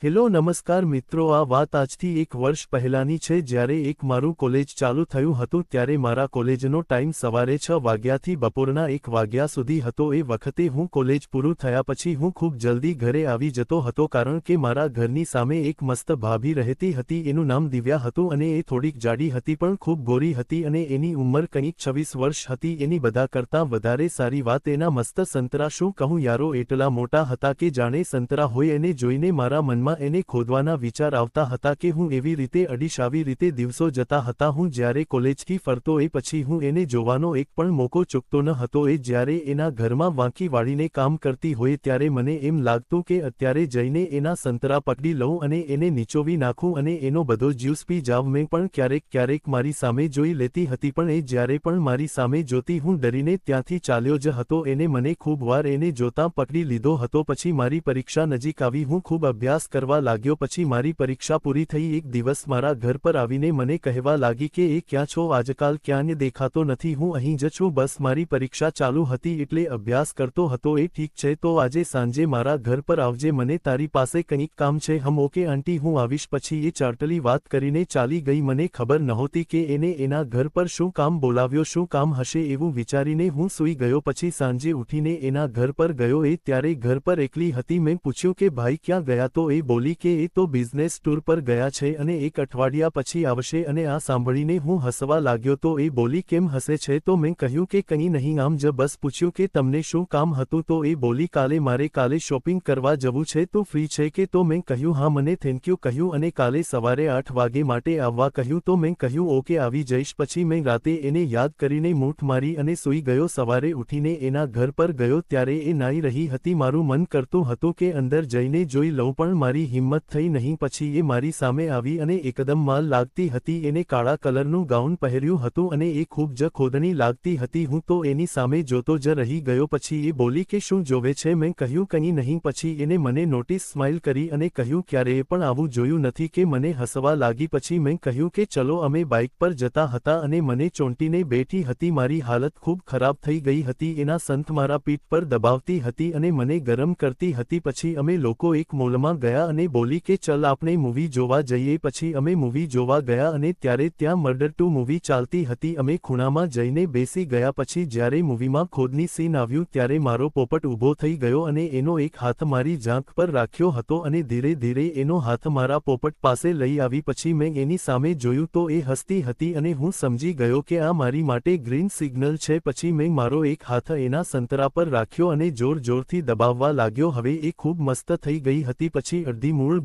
Hello નમસ્કાર મિત્રો, આ વાત આજથી 1 વર્ષ પહેલાની છે જ્યારે મારું કોલેજ ચાલુ થયું હતું ત્યારે મારા કોલેજનો ટાઈમ સવારે 6 વાગ્યાથી બપોરના 1 વાગ્યા સુધી હતો। એ વખતે હું કોલેજ પૂરું થયા પછી હું ખૂબ જલ્દી ઘરે આવી જતો હતો કારણ કે મારા ઘરની સામે એક મસ્ત ભાભી રહેતી હતી। એનું નામ દિવ્યા હતું અને એ થોડીક જાડી હતી પણ ખૂબ ગોરી હતી અને એની ઉંમર કંઈક 26 વર્ષ હતી। એની બધા કરતાં વધારે સારી વાત એના મસ્ત સંતરા, શું કહું યારો, એટલા મોટા હતા કે જાણે સંતરા હોય। એને જોઈને મારા મનમાં એને ખોદવાના વિચાર આવતા હતા કે હું એવી રીતે અડીશ, આવી રીતે દિવસો જતા હતા। હું જ્યારે કોલેજથી ફરતો એ પછી હું એને જોવાનો એક પણ મોકો ચૂકતો ન હતો। એ જ્યારે એના ઘરમાં વાંકી વાળીને કામ કરતી હોય ત્યારે મને એમ લાગતું કે અત્યારે જઈને એના સંતરા પકડી લઉં અને એને નીચોવી નાખું અને એનો બધો જ્યુસ પી જાવ। મેં પણ ક્યારેક ક્યારેક મારી સામે જોઈ લેતી હતી પણ એ જ્યારે પણ મારી સામે જોતી હું ડરીને ત્યાંથી ચાલ્યો જ હતો। એને મને ખૂબ વાર એને જોતાં પકડી લીધો હતો। પછી મારી પરીક્ષા નજીક આવી, હું ખૂબ અભ્યાસ કરવા લાગ્યો। પછી મારી પરીક્ષા પૂરી થઈ, એક દિવસ મારા ઘર પર આવીને મને કહેવા લાગી કે એ ક્યાં છો, આજકાલ ક્યાંય દેખાતો નથી। હું અહીં જ છું, બસ મારી પરીક્ષા ચાલુ હતી એટલે અભ્યાસ કરતો હતો। એ ઠીક છે, તો આજે સાંજે મારા ઘર પર આવજે, મને તારી પાસે કંઈક કામ છે। હમ ઓકે આંટી, હું આવીશ। પછી એ ચાર્ટલી વાત કરીને ચાલી ગઈ। મને ખબર નહોતી કે એને એના ઘર પર શું કામ બોલાવ્યો, શું કામ હશે એવું વિચારીને હું સૂઈ ગયો। પછી સાંજે ઉઠીને એના ઘર પર ગયો, એ ત્યારે ઘર પર એકલી હતી। મેં પૂછ્યું કે ભાઈ ક્યાં ગયા, તો એ બોલી કે એ તો બિઝનેસ ટૂર પર ગયા છે અને 1 અઠવાડિયા પછી આવશે। અને આ સાંભળીને હું હસવા લાગ્યો। તો એ બોલી કેમ હસે છે, તો મેં કહ્યું કે કંઈ નહીં, આમ જ બસ પૂછ્યું કે તમને શું કામ હતું, તો એ બોલી મારે કાલે શોપિંગ કરવા જવું છે, તું ફ્રી છે કે, તો મેં કહ્યું હા, મને થેન્ક યુ કહ્યું અને કાલે સવારે 8 વાગે માટે આવવા કહ્યું, તો મેં કહ્યું ઓકે આવી જઈશ। પછી મેં રાતે એને યાદ કરીને મૂઠ મારી અને સૂઈ ગયો। સવારે ઉઠીને એના ઘર પર ગયો ત્યારે એ નાઈ રહી હતી। મારું મન કરતું હતું કે અંદર જઈને જોઈ લઉં પણ મારી હિંમત થઈ નહીં। પછી એ મારી સામે આવી અને એકદમ માલ લાગતી હતી। એને કાળા કલરનું ગાઉન પહેર્યું હતું અને એ ખૂબ જ ખોદણી લાગતી હતી। હું તો એની સામે જોતો જ રહી ગયો। પછી એ બોલી કે શું જોવે છે, મેં કહ્યું કંઈ નહીં। પછી એને મને નોટિસ સ્માઇલ કરી અને કહ્યું ક્યારેય પણ આવું જોયું નથી કે મને હસવા લાગી। પછી મેં કહ્યું કે ચલો, અમે બાઇક પર જતા હતા અને મને ચોંટીને બેઠી હતી। મારી હાલત ખૂબ ખરાબ થઈ ગઈ હતી। એના સંત મારા પીઠ પર દબાવતી હતી અને મને ગરમ કરતી હતી। પછી અમે લોકો એક મોલમાં ગયા અને બોલી કે ચલ આપણે મૂવી જોવા જઈએ। પછી અમે મૂવી જોવા ગયા અને ત્યારે ત્યાં મર્ડર 2 મૂવી ચાલતી હતી। અમે ખૂણામાં જઈને બેસી ગયા। પછી જ્યારે મૂવીમાં ખોદની સીન આવ્યું ત્યારે મારો પોપટ ઊભો થઈ ગયો અને એનો એક હાથ મારી જાંઘ પર રાખ્યો હતો અને ધીરે ધીરે એનો હાથ મારા પોપટ પાસે લઈ આવી। પછી મેં એની સામે જોયું તો એ હસતી હતી અને હું સમજી ગયો કે આ મારી માટે ગ્રીન સિગ્નલ છે। પછી મેં મારો એક હાથ એના સંતરા પર રાખ્યો અને જોર જોરથી દબાવવા લાગ્યો। હવે એ ખૂબ મસ્ત થઈ ગઈ હતી। પછી અડધી મૂળ